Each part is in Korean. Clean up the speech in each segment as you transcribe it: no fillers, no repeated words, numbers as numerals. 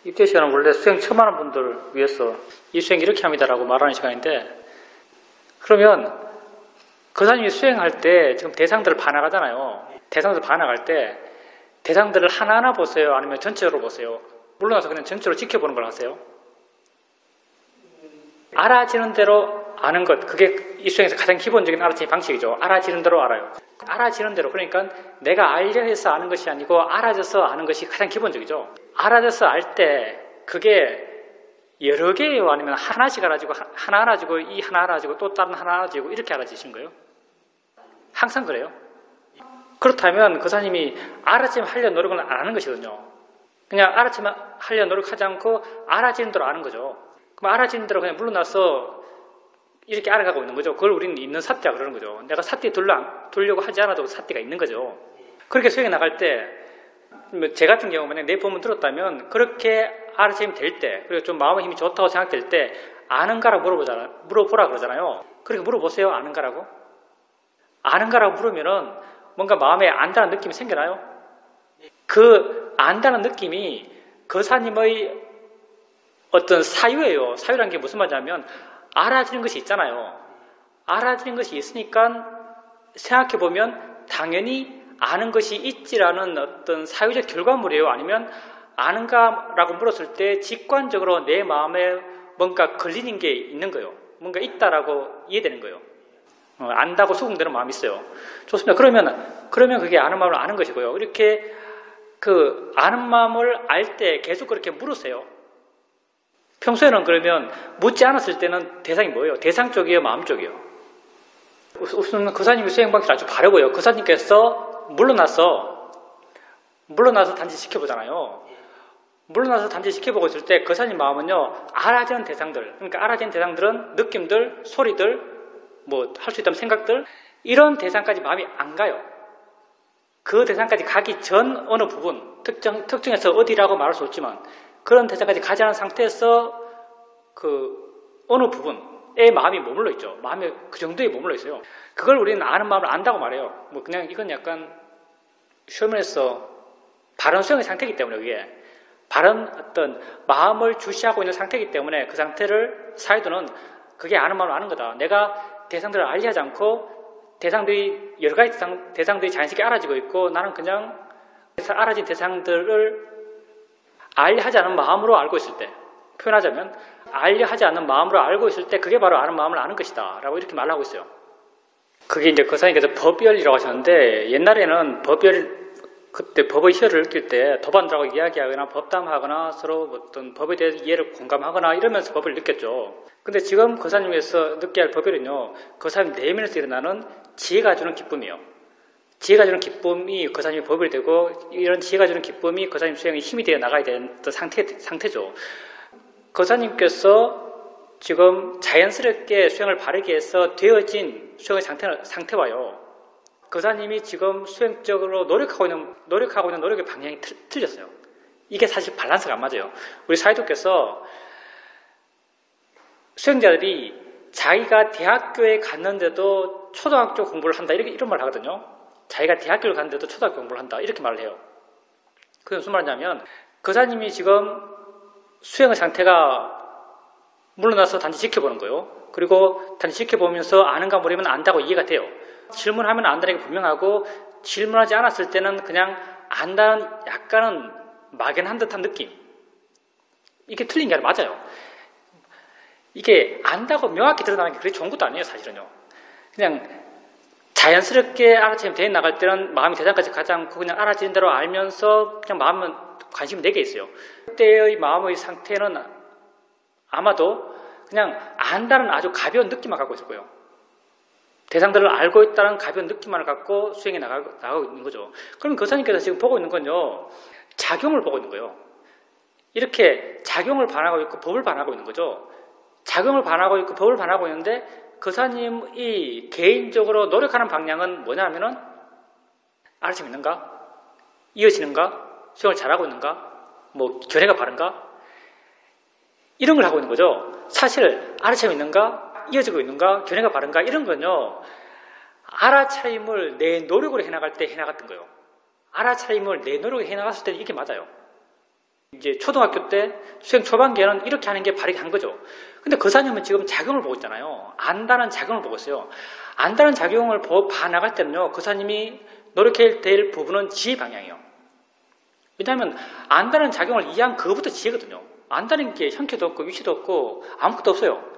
이때 시간은 원래 수행 처음 하는 분들 위해서 이 수행 이렇게 합니다라고 말하는 시간인데, 그러면 거사님이 수행할 때 지금 대상들을 반항하잖아요. 대상들 반항할 때 대상들을 하나하나 보세요? 아니면 전체적으로 보세요? 물러나서 그냥 전체로 지켜보는 걸 하세요? 알아지는 대로 아는 것, 그게 이 수행에서 가장 기본적인 알아채기 방식이죠. 알아지는 대로 알아요. 알아지는 대로, 그러니까 내가 알려 해서 아는 것이 아니고 알아져서 아는 것이 가장 기본적이죠. 알아져서 알 때 그게 여러 개예요? 아니면 하나씩 알아지고 하나 알아지고 이 하나 알아지고 또 다른 하나 알아지고 이렇게 알아지신 거예요? 항상 그래요? 그렇다면 거사님이 알아지면 하려 노력은 안 하는 것이거든요. 그냥 알아지면 하려 노력하지 않고 알아지는 대로 아는 거죠. 그럼 알아지는 대로 그냥 물러나서 이렇게 알아가고 있는 거죠. 그걸 우리는 있는 사띠라 그러는 거죠. 내가 사띠 돌려고 하지 않아도 사띠가 있는 거죠. 그렇게 수행에 나갈 때, 제 같은 경우 만약 내 법문 들었다면 그렇게 알아채면 될 때, 그리고 좀 마음의 힘이 좋다고 생각될 때 아는가라고 물어보라 그러잖아요. 그렇게 물어보세요. 아는가라고? 아는가라고 물으면은 뭔가 마음에 안다는 느낌이 생겨나요? 그 안다는 느낌이 거사님의 어떤 사유예요. 사유라는 게 무슨 말이냐면 알아지는 것이 있잖아요. 알아지는 것이 있으니까 생각해보면 당연히 아는 것이 있지라는 어떤 사유적 결과물이에요. 아니면 아는가라고 물었을 때 직관적으로 내 마음에 뭔가 걸리는 게 있는 거예요. 뭔가 있다라고 이해되는 거예요. 안다고 수긍되는 마음이 있어요. 좋습니다. 그러면 그게 아는 마음을 아는 것이고요. 이렇게 그 아는 마음을 알 때 계속 그렇게 물으세요. 평소에는 그러면 묻지 않았을 때는 대상이 뭐예요? 대상 쪽이에요? 마음 쪽이에요? 우선 거사님의 수행 방식이 아주 바르고요. 거사님께서 물러나서 단지 지켜보잖아요. 물러나서 단지 지켜보고 있을 때 거사님 마음은요, 알아지는 대상들, 그러니까 알아지는 대상들은 느낌들, 소리들, 뭐 할 수 있다면 생각들, 이런 대상까지 마음이 안 가요. 그 대상까지 가기 전 어느 부분, 특정해서 어디라고 말할 수 없지만 그런 대상까지 가지 않은 상태에서 그 어느 부분에 마음이 머물러 있죠. 마음이 그 정도에 머물러 있어요. 그걸 우리는 아는 마음을 안다고 말해요. 뭐 그냥 이건 약간 쇼면에서 바른 수행의 상태이기 때문에, 그게 바른 어떤 마음을 주시하고 있는 상태이기 때문에 그 상태를 사이도는 그게 아는 마음을 아는 거다. 내가 대상들을 알리하지 않고 대상들이 여러 가지 대상들이 자연스럽게 알아지고 있고 나는 그냥 알아진 대상들을 알리하지 않은 마음으로 알고 있을 때, 표현하자면 알리하지 않는 마음으로 알고 있을 때 그게 바로 아는 마음을 아는 것이다 라고 이렇게 말을 하고 있어요. 그게 이제 거사님께서 법열이라고 하셨는데, 옛날에는 그때 법의 희열을 느낄 때 도반들하고 이야기하거나 법담하거나 서로 어떤 법에 대해서 이해를 공감하거나 이러면서 법을 느꼈죠. 근데 지금 거사님께서 느껴야 할 법열은요, 거사님 내면에서 일어나는 지혜가 주는 기쁨이에요. 지혜가 주는 기쁨이 거사님의 법이 되고, 이런 지혜가 주는 기쁨이 거사님 수행의 힘이 되어 나가야 되는 상태죠. 거사님께서 지금 자연스럽게 수행을 바르게 해서 되어진 수행의 상태와요, 거사님이 지금 수행적으로 노력하고 있는 노력의 방향이 틀렸어요. 이게 사실 밸런스가 안 맞아요. 우리 사이도께서 수행자들이 자기가 대학교에 갔는데도 초등학교 공부를 한다, 이런 말을 하거든요. 자기가 대학교를 갔는데도 초등학교 공부를 한다, 이렇게 말을 해요. 그게 무슨 말이냐면, 거사님이 지금 수행의 상태가 물러나서 단지 지켜보는 거예요. 그리고 단지 지켜보면서 아는가 모르면 안다고 이해가 돼요. 질문하면 안다는 게 분명하고, 질문하지 않았을 때는 그냥 안다는 약간은 막연한 듯한 느낌. 이게 틀린 게 아니라 맞아요. 이게 안다고 명확히 드러나는 게 그렇게 좋은 것도 아니에요, 사실은요. 그냥 자연스럽게 알아채면 대해 나갈 때는 마음이 대상까지 가지 않고 그냥 알아지는 대로 알면서 그냥 마음은 관심이 내게 있어요. 그때의 마음의 상태는 아마도 그냥 안다는 아주 가벼운 느낌만 갖고 있을 거예요. 대상들을 알고 있다는 가벼운 느낌만을 갖고 수행에 나가고 있는 거죠. 그러면 거사님께서 지금 보고 있는 건요, 작용을 보고 있는 거예요. 이렇게 작용을 반하고 있고 법을 반하고 있는 거죠. 작용을 반하고 있고 법을 반하고 있는데, 거사님이 개인적으로 노력하는 방향은 뭐냐 하면은, 알아채고 있는가? 이어지는가? 수행을 잘하고 있는가? 뭐 견해가 바른가? 이런 걸 하고 있는 거죠. 사실 알아채고 있는가? 이어지고 있는가? 견해가 바른가? 이런 건요, 알아차림을 내 노력으로 해나갈 때 해나갔던 거예요. 알아차림을 내 노력으로 해나갔을 때 이게 맞아요. 이제 초등학교 때 수행 초반기에는 이렇게 하는 게 바르게 한 거죠. 근데 거사님은 지금 작용을 보고 있잖아요. 안다는 작용을 보고 있어요. 안다는 작용을 봐나갈 때는요, 거사님이 노력해야 될 부분은 지혜 방향이에요. 왜냐하면 안다는 작용을 이해한 그거부터 지혜거든요. 안다는 게 형태도 없고 위치도 없고 아무것도 없어요.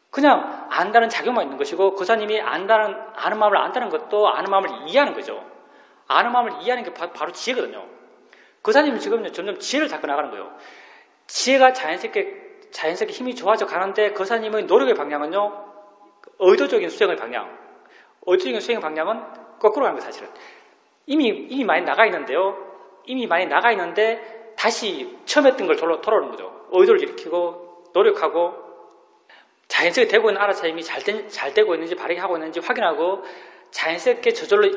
그냥 안다는 작용만 있는 것이고, 거사님이 아는 마음을 안다는 것도 아는 마음을 이해하는 거죠. 아는 마음을 이해하는 게 바로 지혜거든요. 거사님은 지금 점점 지혜를 잡고 나가는 거예요. 지혜가 자연스럽게 힘이 좋아져 가는데, 거사님의 노력의 방향은요, 의도적인 수행의 방향. 의도적인 수행의 방향은 거꾸로 가는 거예요, 사실은. 이미 많이 나가 있는데요. 이미 많이 나가 있는데, 다시 처음 했던 걸 돌아오는 거죠. 의도를 일으키고, 노력하고, 자연스럽게 되고 있는 알아차림이 잘 되고 있는지, 바르게 하고 있는지 확인하고, 자연스럽게 저절로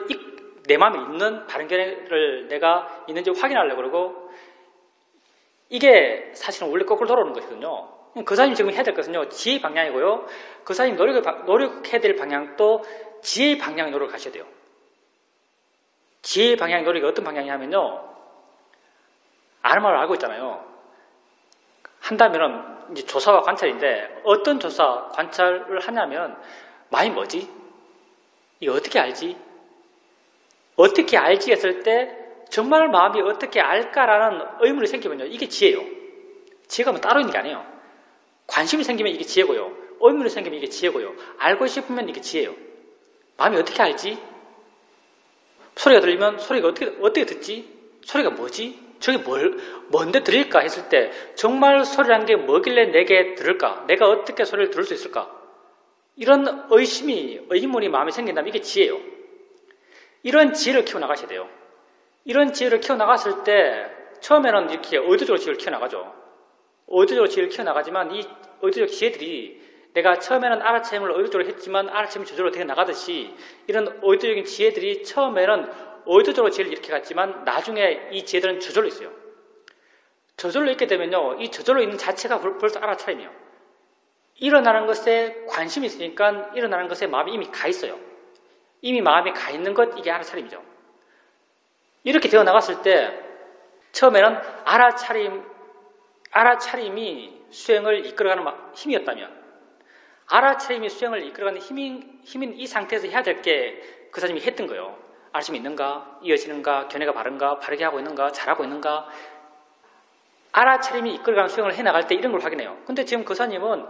내 마음에 있는 바른 견해를 내가 있는지 확인하려고 그러고, 이게 사실은 원래 거꾸로 돌아오는 것이거든요. 거사님 지금 해야 될 것은요, 지혜의 방향이고요. 거사님 노력해야 될 방향도 지혜의 방향에 노력하셔야 돼요. 지혜의 방향의 노력이 어떤 방향이냐면요, 아는 말을 알고 있잖아요. 한다면은 이제 조사와 관찰인데, 어떤 조사, 관찰을 하냐면, 마음이 뭐지? 이거 어떻게 알지? 어떻게 알지 했을 때, 정말 마음이 어떻게 알까라는 의문이 생기면요, 이게 지혜예요. 지혜가 뭐 따로 있는 게 아니에요. 관심이 생기면 이게 지혜고요. 의문이 생기면 이게 지혜고요. 알고 싶으면 이게 지혜예요. 마음이 어떻게 알지? 소리가 들리면 소리가 어떻게 듣지? 소리가 뭐지? 저게 뭔데 들릴까 했을 때, 정말 소리란 게 뭐길래 내게 들을까? 내가 어떻게 소리를 들을 수 있을까? 이런 의문이 마음에 생긴다면 이게 지혜예요. 이런 지혜를 키워나가셔야 돼요. 이런 지혜를 키워나갔을 때, 처음에는 이렇게 의도적으로 지혜를 키워나가죠. 의도적으로 지혜를 키워나가지만, 이 의도적 지혜들이 내가 처음에는 알아차림을 의도적으로 했지만 알아차림이 저절로 되어 나가듯이, 이런 의도적인 지혜들이 처음에는 의도적으로 지혜를 이렇게 갔지만 나중에 이 지혜들은 저절로 있어요. 저절로 있게 되면요, 이 저절로 있는 자체가 벌써 알아차림이에요. 일어나는 것에 관심이 있으니까 일어나는 것에 마음이 이미 가 있어요. 이미 마음이 가 있는 것, 이게 알아차림이죠. 이렇게 되어 나갔을 때, 처음에는 알아차림이 수행을 이끌어가는 힘이었다면, 알아차림이 수행을 이끌어가는 힘인 이 상태에서 해야 될 게 그 사람이 했던 거예요. 알아차림이 있는가? 이어지는가? 견해가 바른가? 바르게 하고 있는가? 잘하고 있는가? 알아차림이 이끌어가는 수행을 해나갈 때 이런 걸 확인해요. 근데 지금 거사님은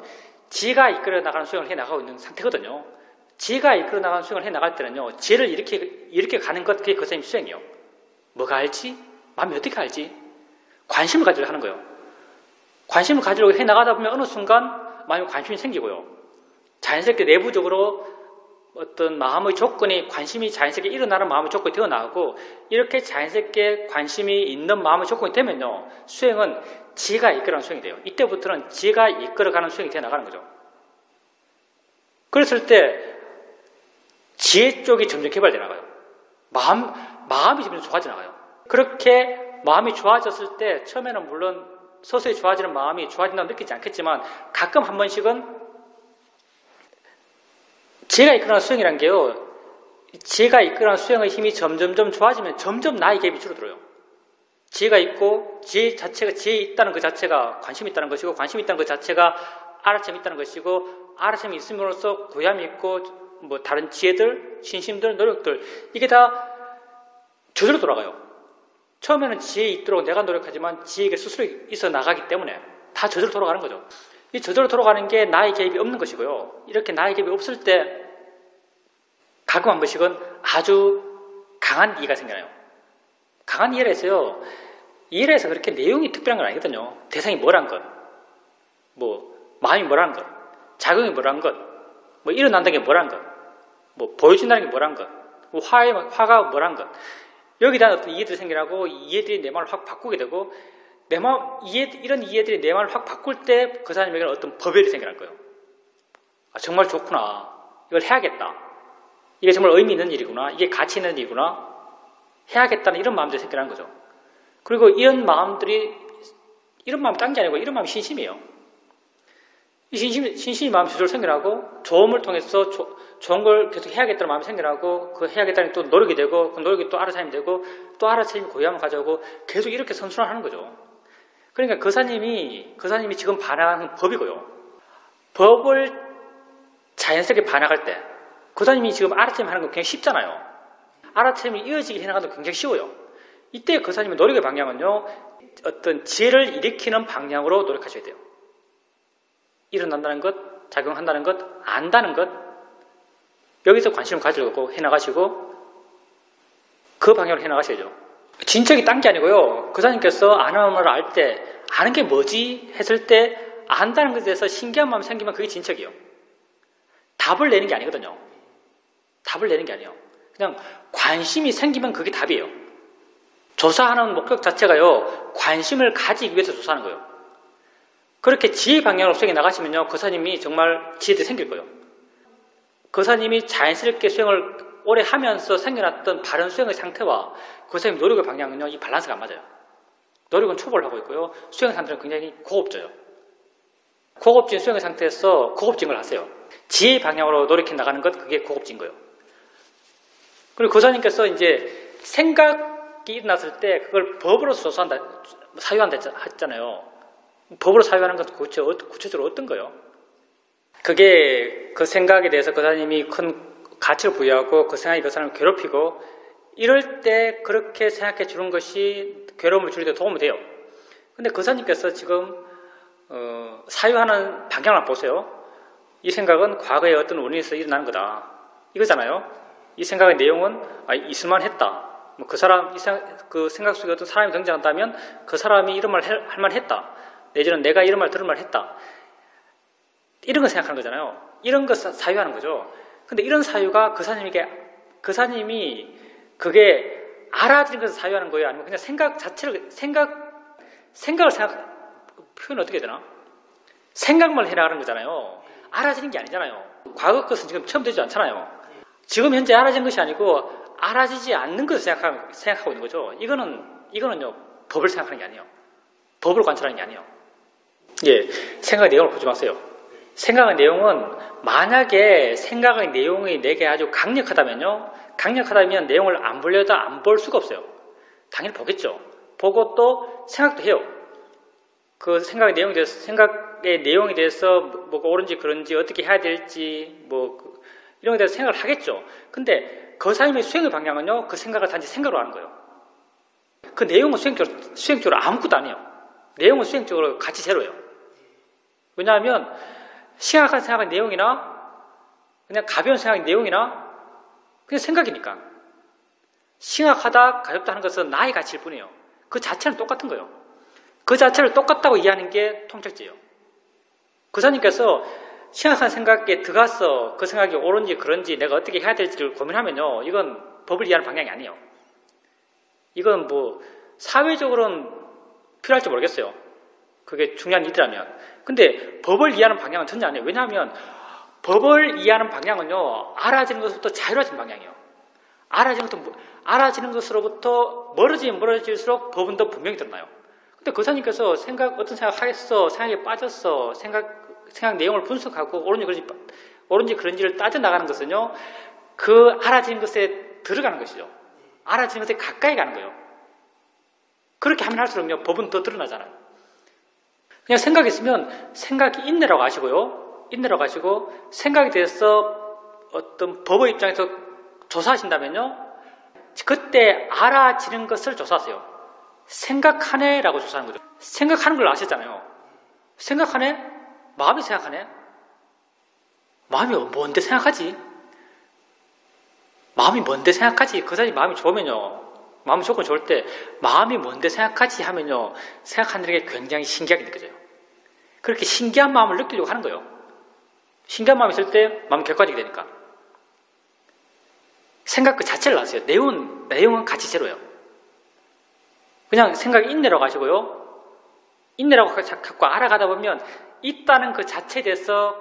지혜가 이끌어나가는 수행을 해나가고 있는 상태거든요. 지혜가 이끌어나가는 수행을 해나갈 때는요, 지혜를 이렇게 가는 것, 그게 거사님 수행이에요. 뭐가 알지? 마음이 어떻게 알지? 관심을 가지려고 하는 거예요. 관심을 가지려고 해나가다 보면 어느 순간 마음에 관심이 생기고요. 자연스럽게 내부적으로 어떤 마음의 조건이, 관심이 자연스럽게 일어나는 마음의 조건이 되어 나가고, 이렇게 자연스럽게 관심이 있는 마음의 조건이 되면요, 수행은 지혜가 이끌어가는 수행이 돼요. 이때부터는 지혜가 이끌어가는 수행이 되어 나가는 거죠. 그랬을 때 지혜 쪽이 점점 개발되어 나가요. 마음이 점점 좋아져 나가요. 그렇게 마음이 좋아졌을 때, 처음에는 물론 서서히 좋아지는 마음이 좋아진다고 느끼지 않겠지만, 가끔 한 번씩은 지혜가 이끌어가는 수행이란 게요, 지혜가 이끌어가는 수행의 힘이 점점점 좋아지면 점점 나의 갭이 줄어들어요. 지혜가 있고, 지혜 있다는 그 자체가 관심이 있다는 것이고, 관심이 있다는 그 자체가 알아차림이 있다는 것이고, 알아차림이 있음으로써 고함이 있고, 뭐 다른 지혜들, 신심들, 노력들, 이게 다 저절로 돌아가요. 처음에는 지혜 있도록 내가 노력하지만 지혜가 스스로 있어 나가기 때문에 다 저절로 돌아가는 거죠. 이 저절로 돌아가는 게 나의 개입이 없는 것이고요. 이렇게 나의 개입이 없을 때 가끔 한 번씩은 아주 강한 이해가 생겨나요. 강한 이해를 해서요, 이해를 해서 그렇게 내용이 특별한 건 아니거든요. 대상이 뭐란 것, 뭐 마음이 뭐란 것, 작용이 뭐란 것, 뭐 일어난다는 게 뭐란 것, 뭐 보여준다는 게 뭐란 것, 뭐 화가 뭐란 것, 여기에 대한 어떤 이해들이 생겨나고, 이해들이 내 마음을 확 바꾸게 되고, 이런 이해들이 내 마음을 확 바꿀 때 그 사람에게는 어떤 법열이 생겨날 거예요. 아, 정말 좋구나. 이걸 해야겠다. 이게 정말 의미 있는 일이구나. 이게 가치 있는 일이구나. 해야겠다는 이런 마음들이 생겨나는 거죠. 그리고 이런 마음 딴 게 아니고, 이런 마음이 신심이에요. 이 신심이 마음이 저절로 생겨나고, 조음을 통해서 좋은 걸 계속 해야겠다는 마음이 생겨나고, 그 해야겠다는 또 노력이 되고, 그 노력이 또 알아차림이 되고, 또 알아차림이 고요함을 가져오고, 계속 이렇게 선순환하는 거죠. 그러니까 거사님이 지금 반항하는 법이고요. 법을 자연스럽게 반항할 때 거사님이 지금 알아차림 하는 건 굉장히 쉽잖아요. 알아차림이 이어지게 해나가는 건 굉장히 쉬워요. 이때 거사님의 노력의 방향은요, 어떤 지혜를 일으키는 방향으로 노력하셔야 돼요. 일어난다는 것, 작용한다는 것, 안다는 것, 여기서 관심을 가지고 해나가시고 그 방향으로 해나가셔야죠. 진척이 딴 게 아니고요. 거사님께서 아는 말을 알 때 아는 게 뭐지 했을 때 안다는 것에 대해서 신기한 마음이 생기면 그게 진척이에요. 답을 내는 게 아니거든요. 답을 내는 게 아니에요. 그냥 관심이 생기면 그게 답이에요. 조사하는 목적 자체가요, 관심을 가지기 위해서 조사하는 거예요. 그렇게 지혜 방향으로 수행해 나가시면요, 거사님이 정말 지혜들이 생길 거예요. 거사님이 자연스럽게 수행을 오래 하면서 생겨났던 바른 수행의 상태와 거사님 노력의 방향은요, 이 밸런스가 안 맞아요. 노력은 초보를 하고 있고요, 수행의 상태는 굉장히 고급져요. 고급진 수행의 상태에서 고급진 걸 하세요. 지혜 방향으로 노력해 나가는 것, 그게 고급진 거예요. 그리고 거사님께서 이제 생각이 일어났을 때 그걸 법으로서 사유한다 했잖아요. 법으로 사유하는 것은 구체적으로 어떤 거예요? 그게 그 생각에 대해서 거사님이 큰 가치를 부여하고 그 생각이 그 사람을 괴롭히고 이럴 때 그렇게 생각해 주는 것이 괴로움을 줄일 때 도움이 돼요. 근데 거사님께서 지금 사유하는 방향을 보세요. 이 생각은 과거에 어떤 원인에서 일어나는 거다. 이거잖아요. 이 생각의 내용은 있을만 했다. 그 사람, 그 생각 속에 어떤 사람이 등장한다면 그 사람이 이런 말 할 만 했다. 내지는 내가 이런 말 들을 말 했다. 이런 거 생각하는 거잖아요. 이런 거 사유하는 거죠. 근데 이런 사유가 거사님이 그게 알아지는 것을 사유하는 거예요? 아니면 그냥 생각 자체를, 표현 어떻게 해야 되나? 생각만 해나가는 거잖아요. 알아지는 게 아니잖아요. 과거 것은 지금 처음 되지 않잖아요. 지금 현재 알아진 것이 아니고 알아지지 않는 것을 생각하고 있는 거죠. 이거는요, 법을 생각하는 게 아니에요. 법을 관찰하는 게 아니에요. 예, 생각의 내용을 보지 마세요. 생각의 내용은 만약에 생각의 내용이 내게 아주 강력하다면 내용을 안 보려다 안 볼 수가 없어요. 당연히 보겠죠. 보고 또 생각도 해요. 그 생각의 내용에 대해서 뭐가 옳은지 그런지 어떻게 해야 될지 이런 것에 대해서 생각을 하겠죠. 근데 거사님의 수행의 방향은요, 그 생각을 단지 생각으로 하는 거예요. 그 내용은 수행적으로 아무것도 아니에요. 내용은 수행적으로 가치 제로예요. 왜냐하면 심각한 생각의 내용이나 그냥 가벼운 생각의 내용이나 그냥 생각이니까. 심각하다, 가볍다 하는 것은 나의 가치일 뿐이에요. 그 자체는 똑같은 거예요. 그 자체를 똑같다고 이해하는 게 통찰지예요. 거사님께서 심각한 생각에 들어가서 그 생각이 옳은지 그런지 내가 어떻게 해야 될지를 고민하면요, 이건 법을 이해하는 방향이 아니에요. 이건 사회적으로는 필요할지 모르겠어요. 그게 중요한 일이라면. 근데 법을 이해하는 방향은 전혀 아니에요. 왜냐하면 법을 이해하는 방향은요, 알아지는 것부터 자유로워지는 방향이에요. 알아지는 것으로부터 멀어지면 멀어질수록 법은 더 분명히 드러나요. 근데 거사님께서 어떤 생각 하겠어, 생각에 빠졌어, 생각 내용을 분석하고 옳은지 그런지를 따져나가는 것은요, 그 알아지는 것에 들어가는 것이죠. 알아지는 것에 가까이 가는 거예요. 그렇게 하면 할수록요, 법은 더 드러나잖아요. 그냥 생각했으면 생각이 인내라고 하시고요. 인내라고 하시고 생각에 대해서 어떤 법의 입장에서 조사하신다면요, 그때 알아지는 것을 조사하세요. 생각하네라고 조사하는 거죠. 생각하는 걸 아셨잖아요. 생각하네? 마음이 생각하네? 마음이 뭔데 생각하지? 마음이 뭔데 생각하지? 그 사람이 마음이 좋으면요, 마음이 조건 좋을 때 마음이 뭔데 생각하지 하면요, 생각하는 게 굉장히 신기하게 느껴져요. 그렇게 신기한 마음을 느끼려고 하는 거예요. 신기한 마음이 있을 때 마음이 객관적이 되니까. 생각 그 자체를 아세요. 내용은 가치 제로예요. 그냥 생각이 인내라고 하시고요. 인내라고 자꾸 알아가다 보면 있다는 그 자체에 대해서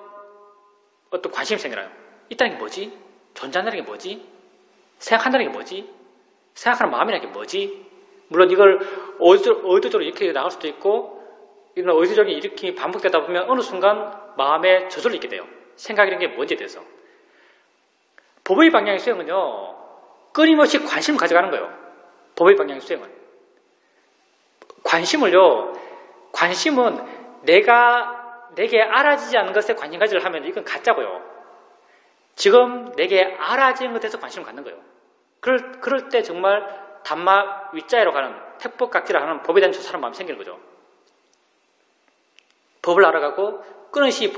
어떤 관심이 생겨나요. 있다는 게 뭐지? 존재한다는 게 뭐지? 생각한다는 게 뭐지? 생각하는 마음이라는 게 뭐지? 물론 이걸 의도적으로 이렇게 나갈 수도 있고, 이런 의도적인 일으킴이 반복되다 보면 어느 순간 마음에 저절로 있게 돼요. 생각이라는 게 뭔지에 대해서. 법의 방향의 수행은요, 끊임없이 관심을 가져가는 거예요. 법의 방향의 수행은. 관심을요, 관심은 내게 알아지지 않는 것에 관심 가지를 하면 이건 가짜고요. 지금 내게 알아지는 것에서 관심을 갖는 거예요. 그럴 때 정말 단마 위자로 가는 택법각지라 하는 법에 대한 조사하는 마음이 생기는 거죠. 법을 알아가고 끊임없이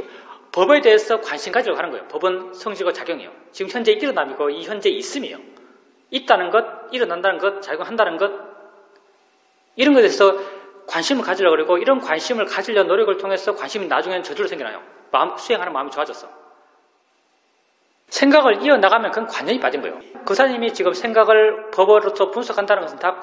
법에 대해서 관심 가지려고 하는 거예요. 법은 성질과 작용이에요. 지금 현재 일어남이고 이 현재 있음이에요. 있다는 것, 일어난다는 것, 작용한다는 것, 이런 것에 대해서 관심을 가지려고 그러고 이런 관심을 가지려는 노력을 통해서 관심이 나중에는 저절로 생겨나요. 수행하는 마음이 좋아졌어. 생각을 이어나가면 그건 관념이 빠진 거예요. 거사님이 지금 생각을 법으로서 분석한다는 것은 다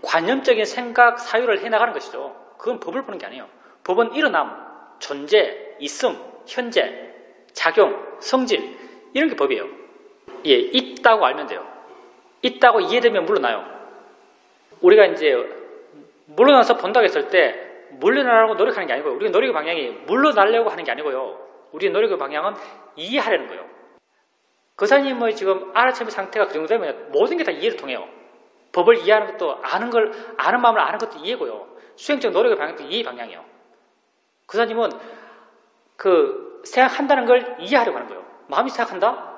관념적인 생각 사유를 해나가는 것이죠. 그건 법을 보는 게 아니에요. 법은 일어남, 존재, 있음, 현재, 작용, 성질 이런 게 법이에요. 예, 있다고 알면 돼요. 있다고 이해되면 물러나요. 우리가 이제 물러나서 본다고 했을 때 물러나려고 노력하는 게 아니고요. 우리의 노력의 방향이 물러나려고 하는 게 아니고요. 우리의 노력의 방향은 이해하려는 거예요. 거사님의 지금 알아채미 상태가 그 정도 되면 모든 게 다 이해를 통해요. 법을 이해하는 것도 아는 마음을 아는 것도 이해고요. 수행적 노력의 방향도 이해 방향이에요. 거사님은 생각한다는 걸 이해하려고 하는 거예요. 마음이 생각한다?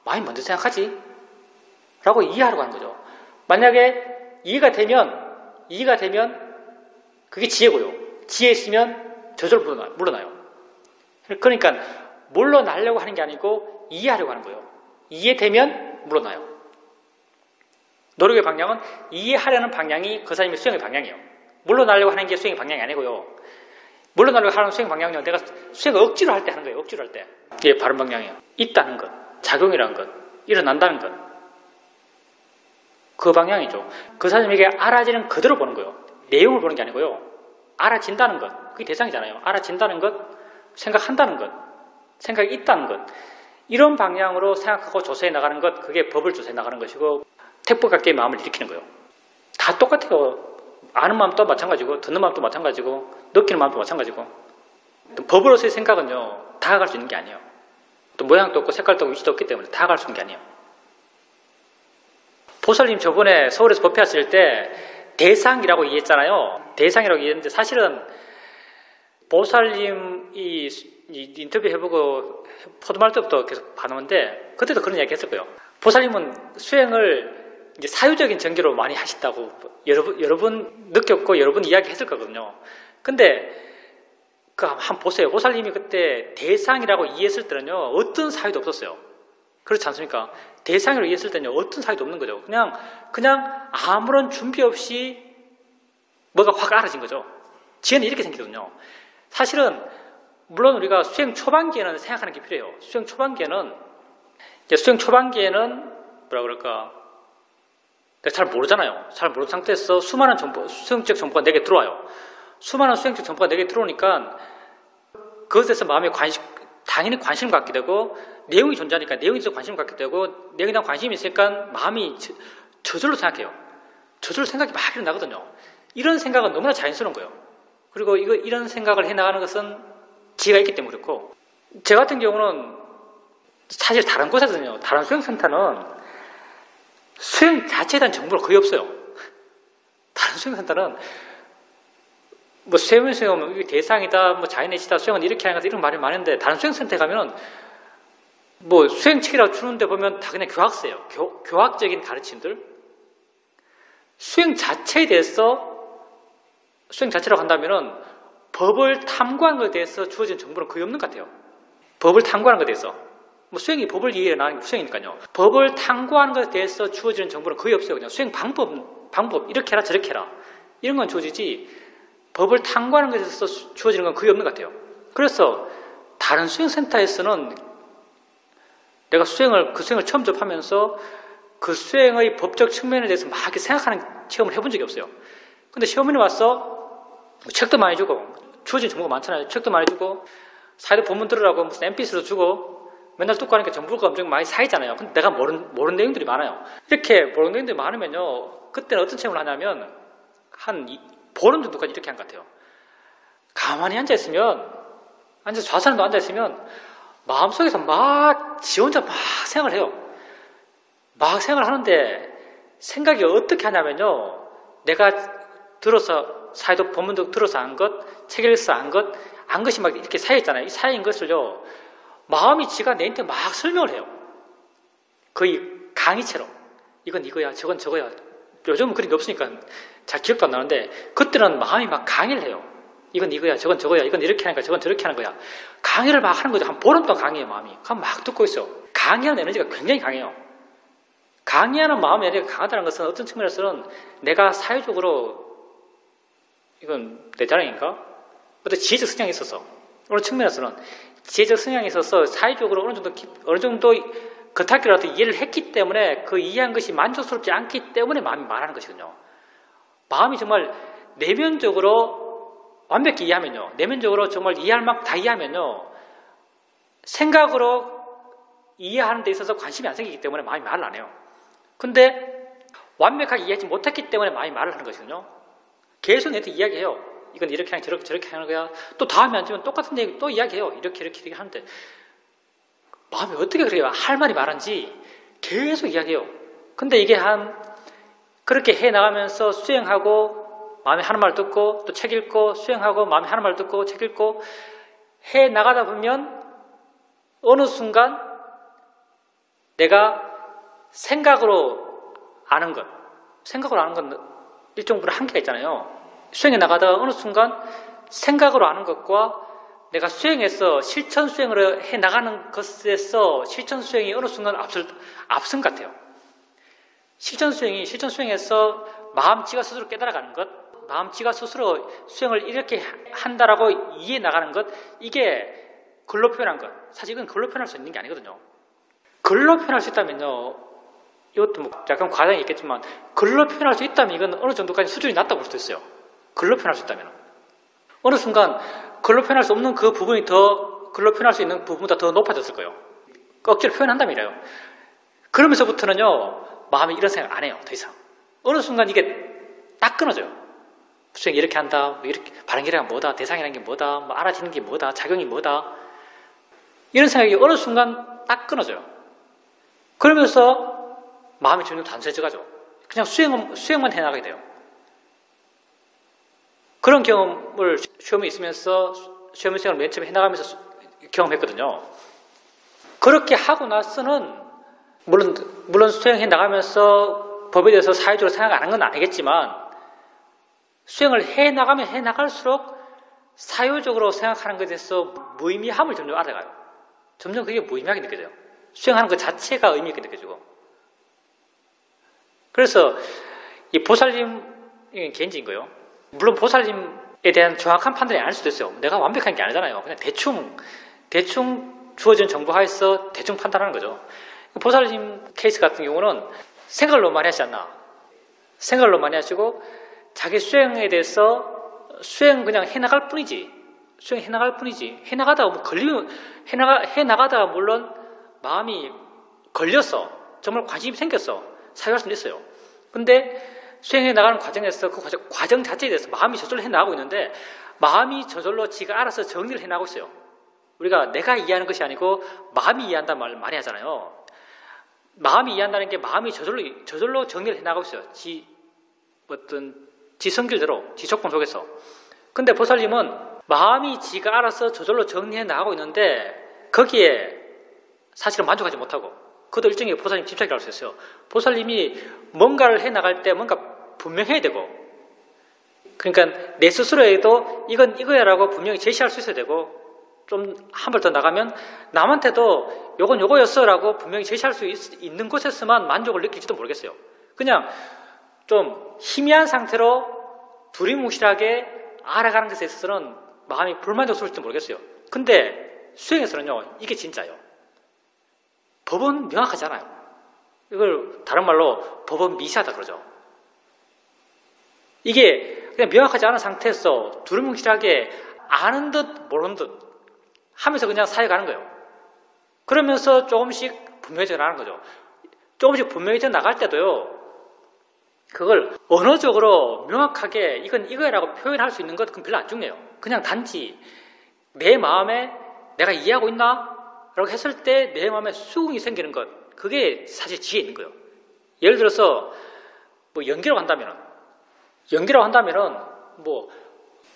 마음이 먼저 생각하지? 라고 이해하려고 하는 거죠. 만약에 이해가 되면 그게 지혜고요. 지혜 있으면 저절로 물러나요. 그러니까 물러나려고 하는 게 아니고 이해하려고 하는 거예요. 이해되면 물러나요. 노력의 방향은 이해하려는 방향이 거사님의 수행의 방향이에요. 물러나려고 하는 게 수행의 방향이 아니고요. 물러나려고 하는 수행 방향은 내가 수행을 억지로 할 때 하는 거예요. 억지로 할 때. 이게 바른 방향이에요. 있다는 것, 작용이라는 것, 일어난다는 것. 그 방향이죠. 그 사람에게 알아지는 그대로 보는 거예요. 내용을 보는 게 아니고요. 알아진다는 것. 그게 대상이잖아요. 알아진다는 것, 생각한다는 것, 생각이 있다는 것. 이런 방향으로 생각하고 조사해 나가는 것, 그게 법을 조사해 나가는 것이고 택법각계의 마음을 일으키는 거예요. 다 똑같아요. 아는 마음도 마찬가지고 듣는 마음도 마찬가지고 느끼는 마음도 마찬가지고 또 법으로서의 생각은요. 다가갈 수 있는 게 아니에요. 또 모양도 없고 색깔도 없고 위치도 없기 때문에 다가갈 수 있는 게 아니에요. 보살님 저번에 서울에서 법회하실 때 대상이라고 이해했잖아요. 대상이라고 이해했는데 사실은 보살님 이 인터뷰 해보고 포도말 때부터 계속 봐놓은데 그때도 그런 이야기 했을 거예요. 보살님은 수행을 이제 사유적인 전개로 많이 하신다고 여러 분 느꼈고 여러 분 이야기했을 거거든요. 근데 한번 보세요. 보살님이 그때 대상이라고 이해했을 때는요. 어떤 사유도 없었어요. 그렇지 않습니까? 대상으로 이해했을 때는 어떤 사유도 없는 거죠. 그냥 아무런 준비 없이 뭐가 확 알아진 거죠. 지혜는 이렇게 생기거든요. 사실은 물론 우리가 수행 초반기에는 생각하는 게 필요해요. 수행 초반기에는 뭐라 그럴까? 내가 잘 모르잖아요. 잘 모르는 상태에서 수많은 수행적 정보가 내게 들어와요. 수많은 수행적 정보가 내게 들어오니까 그것에서 마음에 당연히 관심을 갖게 되고 내용이 존재하니까 내용에 대해서 관심을 갖게 되고 내용에 대한 관심이 있으니까 마음이 저절로 생각해요. 저절로 생각이 막 일어나거든요. 이런 생각은 너무나 자연스러운 거예요. 그리고 이런 생각을 해나가는 것은 지혜가 있기 때문에 그렇고 제 같은 경우는 사실 다른 곳에서는요. 다른 수행센터는 수행 자체에 대한 정보가 거의 없어요. 다른 수행센터는 뭐 수행은 이게 대상이다, 뭐 자연의 시다, 수행은 이렇게 하는 것 이런 말이 많은데 다른 수행센터에 가면은 뭐 수행책이라고 주는데 보면 다 그냥 교학서예요. 교학적인 가르침들. 수행 자체에 대해서 수행 자체라고 한다면은 법을 탐구하는 것에 대해서 주어진 정보는 거의 없는 것 같아요. 법을 탐구하는 것에 대해서. 뭐 수행이 법을 이해해 나가는 게 수행이니까요. 법을 탐구하는 것에 대해서 주어지는 정보는 거의 없어요. 그냥 수행 방법 이렇게 해라 저렇게 해라 이런 건 주어지지 법을 탐구하는 것에 대해서 주어지는 건 거의 없는 것 같아요. 그래서 다른 수행센터에서는 내가 그 수행을 처음 접하면서 그 수행의 법적 측면에 대해서 막 이렇게 생각하는 체험을 해본 적이 없어요. 근데 시어머니 와서 책도 많이 주고 주어진 정보가 많잖아요. 책도 많이 주고 사이드 본문 들으라고 무슨 MP3도 주고 맨날 듣고 하니까 정보가 엄청 많이 쌓이잖아요. 근데 내가 모르는 내용들이 많아요. 이렇게 모르는 내용들이 많으면요. 그때는 어떤 체험을 하냐면 한 보름 정도까지 이렇게 한 것 같아요. 가만히 앉아서 좌선도 앉아있으면 마음속에서 막 지 혼자 막 생각을 해요. 막 생각을 하는데 생각이 어떻게 하냐면요. 내가 들어서 사회도 본문도 들어서 안 것, 책 읽어서 안 것이 막 이렇게 쌓여있잖아요. 이 쌓인 것을요, 마음이 지가 내한테 막 설명을 해요. 거의 강의처럼. 이건 이거야, 저건 저거야. 요즘은 그런 게 없으니까 잘 기억도 안 나는데, 그때는 마음이 막 강의를 해요. 이건 이거야, 저건 저거야, 이건 이렇게 하는 거야, 저건 저렇게 하는 거야. 강의를 막 하는 거죠. 한 보름 동안 강의해요, 마음이. 그럼 막 듣고 있어요. 강의하는 에너지가 굉장히 강해요. 강의하는 마음의 에너지가 강하다는 것은 어떤 측면에서는 내가 사회적으로, 이건 내 자랑인가? 어떤 지혜적 성향이 있어서, 어느 측면에서는 지혜적 성향이 있어서 사회적으로 어느 정도 겉핥기라도 이해를 했기 때문에 그 이해한 것이 만족스럽지 않기 때문에 마음이 말하는 것이거든요. 마음이 정말 내면적으로 완벽히 이해하면요, 내면적으로 정말 이해할 만큼 다 이해하면요, 생각으로 이해하는 데 있어서 관심이 안 생기기 때문에 마음이 말을 안 해요. 근데 완벽하게 이해하지 못했기 때문에 마음이 말을 하는 것이거든요. 계속 내한테 이야기해요. 이건 이렇게 하는 거야, 저렇게 하는 거야. 또 다음에 앉으면 똑같은 얘기 또 이야기해요. 이렇게 하는데 마음이 어떻게 그래요? 할 말이 많은지 계속 이야기해요. 근데 이게 그렇게 해나가면서 수행하고 마음에 하는 말 듣고 또 책 읽고 수행하고 마음에 하는 말 듣고 책 읽고 해나가다 보면 어느 순간 내가 생각으로 아는 건 일정 부분 한계가 있잖아요. 수행해 나가다가 어느 순간 생각으로 아는 것과 내가 수행해서 실천 수행을 해 나가는 것에서 실천 수행이 어느 순간 앞선 것 같아요. 실천 수행에서 마음지가 스스로 깨달아가는 것, 마음지가 스스로 수행을 이렇게 한다라고 이해해 나가는 것, 이게 글로 표현한 것. 사실 이건 글로 표현할 수 있는 게 아니거든요. 글로 표현할 수 있다면요, 이것도 뭐 약간 과장이 있겠지만, 글로 표현할 수 있다면 이건 어느 정도까지 수준이 낮다고 볼 수도 있어요. 글로 표현할 수 있다면. 어느 순간 글로 표현할 수 없는 그 부분이 글로 표현할 수 있는 부분보다 더 높아졌을 거예요. 억지로 표현한다면이래요. 그러면서부터는요, 마음이 이런 생각 안 해요, 더 이상. 어느 순간 이게 딱 끊어져요. 수행 이렇게 한다, 뭐 이렇게 바른기라가 뭐다, 대상이라는 게 뭐다, 뭐 알아지는 게 뭐다, 작용이 뭐다, 이런 생각이 어느 순간 딱 끊어져요. 그러면서 마음이 점점 단순해져가죠. 그냥 수행만 해나가게 돼요. 그런 경험을 시험에 있으면서 시험생활을 맨 처음에 해나가면서 경험했거든요. 그렇게 하고 나서는 물론 수행해 나가면서 법에 대해서 사회적으로 생각 안 한 건 아니겠지만, 수행을 해 나가면 해 나갈수록 사유적으로 생각하는 것에 대해서 무의미함을 점점 알아가요. 점점 그게 무의미하게 느껴져요. 수행하는 것 자체가 의미 있게 느껴지고. 그래서 이 보살님, 개인적인 거예요. 물론 보살님에 대한 정확한 판단이 아닐 수도 있어요. 내가 완벽한 게 아니잖아요. 그냥 대충 주어진 정보 하에서 대충 판단하는 거죠. 보살님 케이스 같은 경우는 생각을 너무 많이 하시지 않나. 생각을 너무 많이 하시고 자기 수행에 대해서 수행 그냥 해나갈 뿐이지. 수행해나갈 뿐이지. 해나가다가 뭐 해나가다가 물론 마음이 걸렸어. 정말 관심이 생겼어. 사유할 수는 있어요. 근데 수행해 나가는 과정에서 그 과정 자체에 대해서 마음이 저절로 해나가고 있는데, 마음이 저절로 지가 알아서 정리를 해나가고 있어요. 우리가 내가 이해하는 것이 아니고 마음이 이해한다는 말을 많이 하잖아요. 마음이 이해한다는 게 마음이 저절로 정리를 해나가고 있어요. 지 성질대로, 지 조건 속에서. 근데 보살님은 마음이 지가 알아서 저절로 정리해 나가고 있는데 거기에 사실은 만족하지 못하고, 그것도 일종의 보살님 집착이라고 할 수 있어요. 보살님이 뭔가를 해 나갈 때 뭔가 분명해야 되고, 그러니까 내 스스로에도 이건 이거야라고 분명히 제시할 수 있어야 되고, 좀 한 발 더 나가면 남한테도 요건 요거였어라고 분명히 제시할 수 있는 곳에서만 만족을 느낄지도 모르겠어요. 그냥 좀 희미한 상태로 두리뭉실하게 알아가는 것에 있어서는 마음이 불만족스러울지도 모르겠어요. 근데 수행에서는요, 이게 진짜예요. 법은 명확하잖아요. 이걸 다른 말로 법은 미세하다 그러죠. 이게 그냥 명확하지 않은 상태에서 두루뭉실하게 아는 듯 모르는 듯 하면서 그냥 사회가는 거예요. 그러면서 조금씩 분명해져 나가는 거죠. 조금씩 분명해져 나갈 때도요, 그걸 언어적으로 명확하게 이건 이거야라고 표현할 수 있는 것, 그건 별로 안 중요해요. 그냥 단지 내 마음에 내가 이해하고 있나? 라고 했을 때 내 마음에 수긍이 생기는 것, 그게 사실 지혜에 있는 거예요. 예를 들어서 뭐 연기로 간다면 연기라고 한다면은 뭐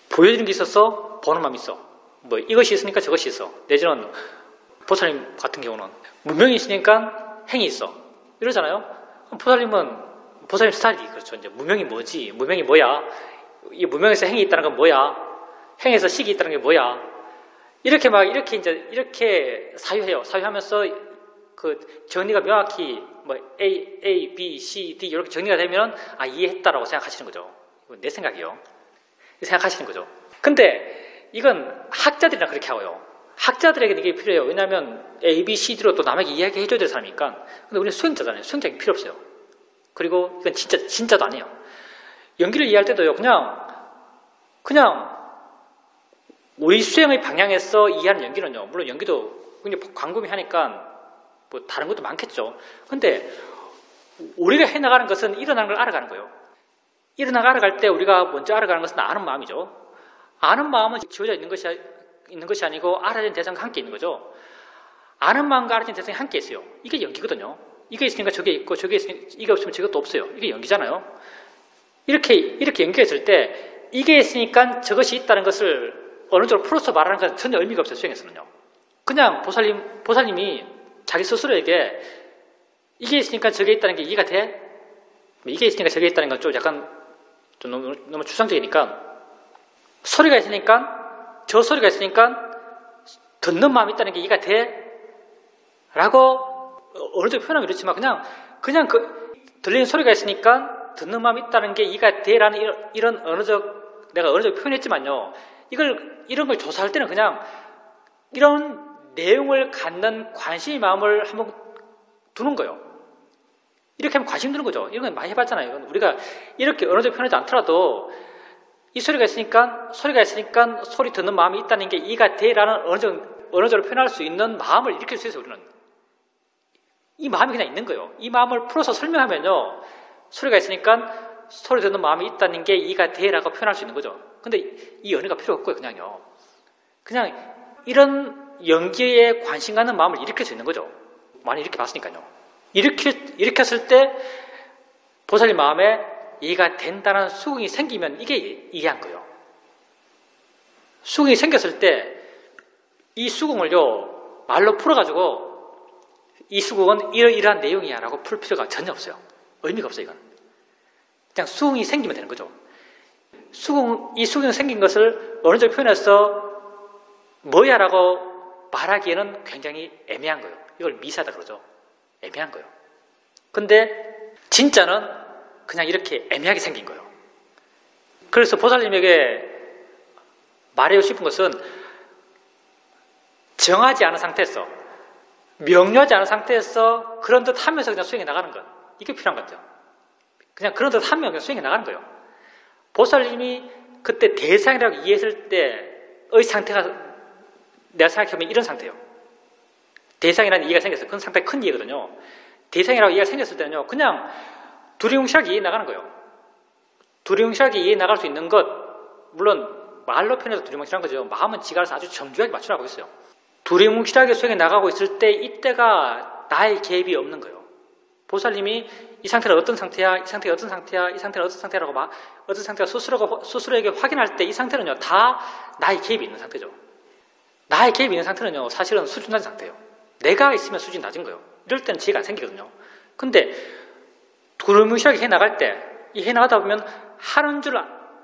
보여지는 게 있어서 보는 마음이 있어. 뭐 이것이 있으니까 저것이 있어. 내지는 보살님 같은 경우는 무명이 있으니까 행이 있어. 이러잖아요. 보살님 스타일이 그렇죠. 이제 무명이 뭐지? 무명이 뭐야? 이 무명에서 행이 있다는 건 뭐야? 행에서 식이 있다는 게 뭐야? 이렇게 사유해요. 사유하면서 그 정리가 명확히 뭐 A, B, C, D 이렇게 정리가 되면 이해했다라고 생각하시는 거죠. 이건 내 생각이요. 생각하시는 거죠. 근데 이건 학자들이랑 그렇게 하고요. 학자들에게는 이게 필요해요. 왜냐하면 A, B, C, D로 또 남에게 이야기해줘야 될 사람이니까. 근데 우리는 수행자잖아요. 수행자에게 필요 없어요. 그리고 이건 진짜도 아니에요. 연기를 이해할 때도요. 그냥 우리 수행의 방향에서 이해하는 연기는요. 물론 연기도 굉장히 광범위하니까 뭐 다른 것도 많겠죠. 근데 우리가 해나가는 것은 일어나는 걸 알아가는 거예요. 알아갈 때 우리가 먼저 알아가는 것은 아는 마음이죠. 아는 마음은 지워져 있는 것이 아니고 알아진 대상과 함께 있는 거죠. 아는 마음과 알아진 대상이 함께 있어요. 이게 연기거든요. 이게 있으니까 저게 있고 저게 있으니까 이게 없으면 저것도 없어요. 이게 연기잖아요. 이렇게 연기했을 때 이게 있으니까 저것이 있다는 것을 어느 정도 풀어서 말하는 건 전혀 의미가 없어요. 수행에서는요. 그냥 보살님이 자기 스스로에게 이게 있으니까 저게 있다는 게 이해가 돼? 이게 있으니까 저게 있다는 건 좀 약간 좀 너무 추상적이니까 소리가 있으니까 저 소리가 있으니까 듣는 마음이 있다는 게 이해가 돼? 라고 어느 정도 표현하기 그렇지만 그냥 그 들리는 소리가 있으니까 듣는 마음이 있다는 게 이해가 돼? 라는 이런 내가 어느 정도 표현했지만요. 이런 걸 조사할 때는 그냥 이런 내용을 갖는 관심의 마음을 한번 두는 거예요. 이렇게 하면 관심 두는 거죠. 이런 건 많이 해봤잖아요. 우리가 이렇게 어느 정도 표현하지 않더라도 이 소리가 있으니까 소리 듣는 마음이 있다는 게 이해가 돼라는 어느 정도 표현할 수 있는 마음을 일으킬 수 있어요. 우리는 이 마음이 그냥 있는 거예요. 이 마음을 풀어서 설명하면요. 소리가 있으니까 소리 듣는 마음이 있다는 게 이해가 돼라고 표현할 수 있는 거죠. 근데 이 연애가 필요 없고요. 그냥 이런 연기에 관심 갖는 마음을 일으킬 수 있는 거죠. 많이 이렇게 봤으니까요. 일으켰을 때 보살님 마음에 이해가 된다는 수긍이 생기면 이게 이해한 거예요. 수긍이 생겼을 때 이 수긍을요 말로 풀어가지고 이 수긍은 이러이러한 내용이야 라고 풀 필요가 전혀 없어요. 의미가 없어요. 이건 그냥 수긍이 생기면 되는 거죠. 이 수긍이 생긴 것을 어느 정도 표현해서 뭐야 라고 말하기에는 굉장히 애매한 거예요. 이걸 미사다 그러죠. 애매한 거예요. 근데 진짜는 그냥 이렇게 애매하게 생긴 거예요. 그래서 보살님에게 말하고 싶은 것은 정하지 않은 상태에서 명료하지 않은 상태에서 그런 듯 하면서 그냥 수행해 나가는 것. 이게 필요한 것 같아요. 그냥 그런 듯 하면 그냥 수행해 나가는 거예요. 보살님이 그때 대상이라고 이해했을 때의 상태가 내가 생각해보면 이런 상태예요. 대상이라는 이해가 생겼어요. 그건 상당히 큰 이해거든요. 대상이라고 이해가 생겼을 때는요. 그냥 두리뭉실하게 이해해 나가는 거예요. 두리뭉실하게 이해해 나갈 수 있는 것 물론 말로 표현해서 두리뭉실한 거죠. 마음은 지가 알아서 아주 정교하게 맞춰나가고 있어요. 두리뭉실하게 수행해 나가고 있을 때 이때가 나의 개입이 없는 거예요. 보살님이 이 상태는 어떤 상태야, 이 상태가 어떤 상태야, 이 상태는 어떤 상태라고 어떤 상태가 스스로에게 확인할 때 이 상태는요 다 나의 개입이 있는 상태죠. 나의 개입이 있는 상태는요 사실은 수준 낮은 상태예요. 내가 있으면 수준이 낮은 거예요. 이럴 때는 지혜가 안 생기거든요. 근데 두루뭉실하게 해나갈 때, 이 해나가다 보면 하는 줄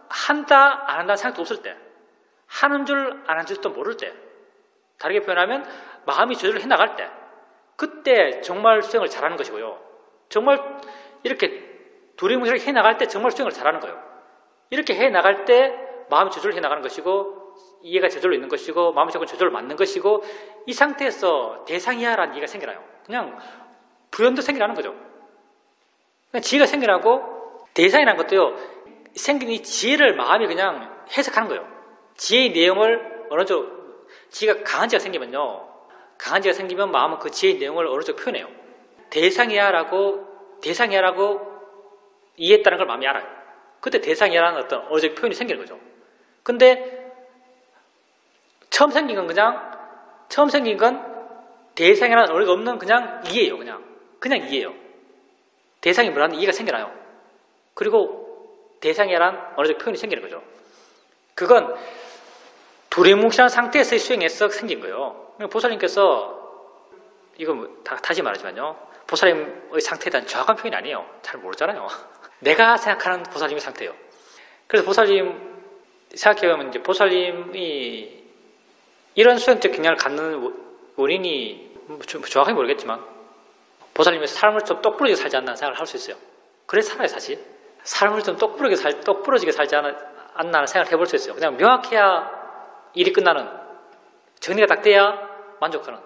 한다, 안 한다는 생각도 없을 때, 하는 줄 안 하는 줄도 모를 때, 다르게 표현하면 마음이 저절로 해나갈 때, 그때 정말 수행을 잘하는 것이고요. 정말 이렇게 두루뭉실하게 해나갈 때 정말 수행을 잘하는 거예요. 이렇게 해나갈 때 마음이 저절로 해나가는 것이고 이해가 저절로 있는 것이고 마음이 저절로 맞는 것이고 이 상태에서 대상이야라는 이해가 생겨나요. 그냥 불현도 생겨나는 거죠. 그냥 지혜가 생겨나고 대상이라는 것도요. 생긴 이 지혜를 마음이 그냥 해석하는 거예요. 지혜의 내용을 어느 정도 지혜가 강한 지가 생기면요. 강한 지가 생기면 마음은 그 지혜의 내용을 어느 정도 표현해요. 대상이야라고 이해했다는 걸 마음이 알아요. 그때 대상이야라는 어떤 어느 정도 표현이 생기는 거죠. 근데 처음 생긴 건 대상이라는 어리가 없는 그냥 이해예요. 그냥 이해예요. 대상이 뭐라는 이해가 생겨나요. 그리고 대상이란 어느 정도 표현이 생기는 거죠. 그건 두리뭉실한 상태에서의 수행에서 생긴 거예요. 보살님께서 이거 다시 말하지만요. 보살님의 상태에 대한 정확한 표현이 아니에요. 잘 모르잖아요. 내가 생각하는 보살님의 상태예요. 그래서 보살님 생각해보면 이제 보살님이 이런 수행적 경향을 갖는 원인이 정확하게 모르겠지만 보살님의 삶을 좀 똑부러지게 살지 않나 생각을 할 수 있어요. 그래 살아요 사실. 삶을 좀 똑부러지게 살지 않나 생각을 해볼 수 있어요. 그냥 명확해야 일이 끝나는, 정리가 딱 돼야 만족하는,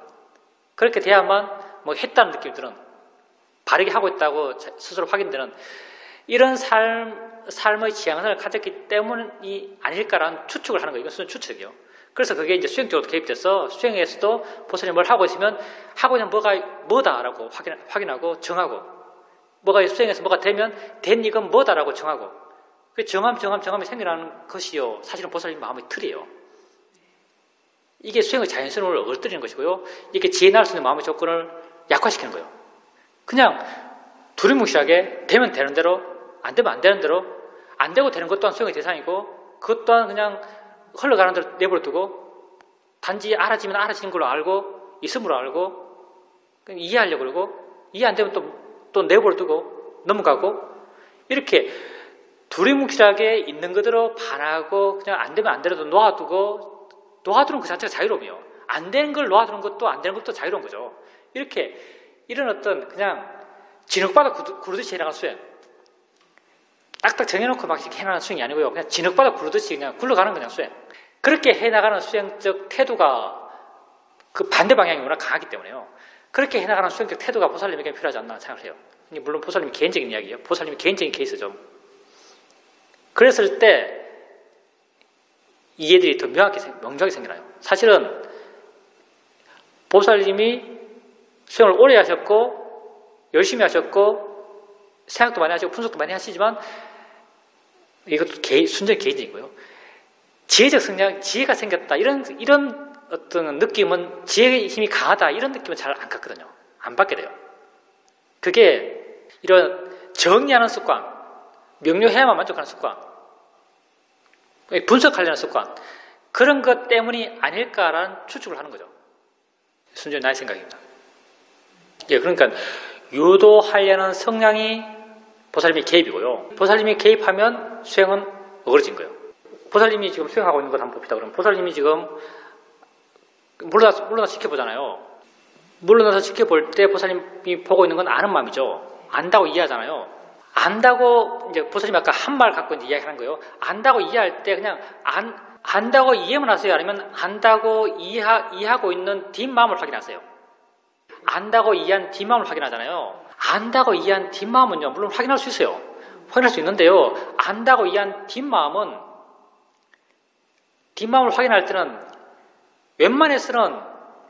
그렇게 돼야만 뭐 했다는 느낌이 드는, 바르게 하고 있다고 스스로 확인되는 이런 삶의 지향을 가졌기 때문이 아닐까라는 추측을 하는 거예요. 이것은 추측이에요. 그래서 그게 이제 수행 쪽으로 개입돼서 수행에서도 보살님이 뭘 하고 있으면 하고 있는 뭐다라고 확인하고 정하고, 뭐가 수행에서 뭐가 되면 된 이건 뭐다라고 정하고, 그 정함이 생겨나는 것이요. 사실은 보살님 마음의 틀이에요. 이게 수행의 자연스러움을 얻어뜨리는 것이고요. 이렇게 지혜날 수 있는 마음의 조건을 약화시키는 거예요. 그냥 두리뭉실하게 되면 되는 대로, 안 되면 안 되는 대로, 안 되고 되는 것 또한 수행의 대상이고, 그것 또한 그냥 흘러가는 대로 내버려 두고, 단지 알아지면 알아지는 걸로 알고, 있음으로 알고, 이해하려고 그러고, 이해 안 되면 또 내버려 두고, 넘어가고, 이렇게 두리뭉실하게 있는 그대로 반하고, 그냥 안 되면 안 되려도 놓아두고, 놓아두는 그 자체가 자유로움이에요. 안 되는 걸 놓아두는 것도 안 되는 것도 자유로운 거죠. 이렇게, 이런 어떤 그냥 진흙바닥 구르듯이 해나가는 수행. 딱딱 정해놓고 막 해나가는 수행이 아니고요. 그냥 진흙바닥 구르듯이 그냥 굴러가는 그냥 수행. 그렇게 해나가는 수행적 태도가 그 반대 방향이 워낙 강하기 때문에요. 그렇게 해나가는 수행적 태도가 보살님에게 필요하지 않나 생각을 해요. 물론 보살님이 개인적인 이야기예요. 보살님이 개인적인 케이스죠. 그랬을 때 이해들이 더 명확하게 생겨나요. 사실은 보살님이 수행을 오래 하셨고 열심히 하셨고 생각도 많이 하시고 분석도 많이 하시지만 이것도 순전히 개인적이고요. 지혜적 성장, 지혜가 생겼다 이런 어떤 느낌은, 지혜의 힘이 강하다 이런 느낌은 잘 안 갖거든요. 안 받게 돼요. 그게 이런 정리하는 습관, 명료해야만 만족하는 습관, 분석하려는 습관, 그런 것 때문이 아닐까라는 추측을 하는 거죠. 순전히 나의 생각입니다. 예, 그러니까 유도하려는 성향이 보살님의 개입이고요. 보살님이 개입하면 수행은 어그러진 거예요. 보살님이 지금 수행하고 있는 것 한번 봅시다. 그럼 보살님이 지금 물러나서 지켜보잖아요. 물러나서 지켜볼 때 보살님이 보고 있는 건 아는 마음이죠. 안다고 이해하잖아요. 안다고 이제 보살님이 아까 한 말 갖고 이제 이야기하는 거예요. 안다고 이해할 때 그냥 안다고 이해만 하세요? 아니면 안다고 이해하고 있는 뒷마음을 확인하세요? 안다고 이해한 뒷마음을 확인하잖아요. 안다고 이해한 뒷마음은요, 물론 확인할 수 있어요. 확인할 수 있는데요, 안다고 이해한 뒷마음을 확인할 때는 웬만해서는,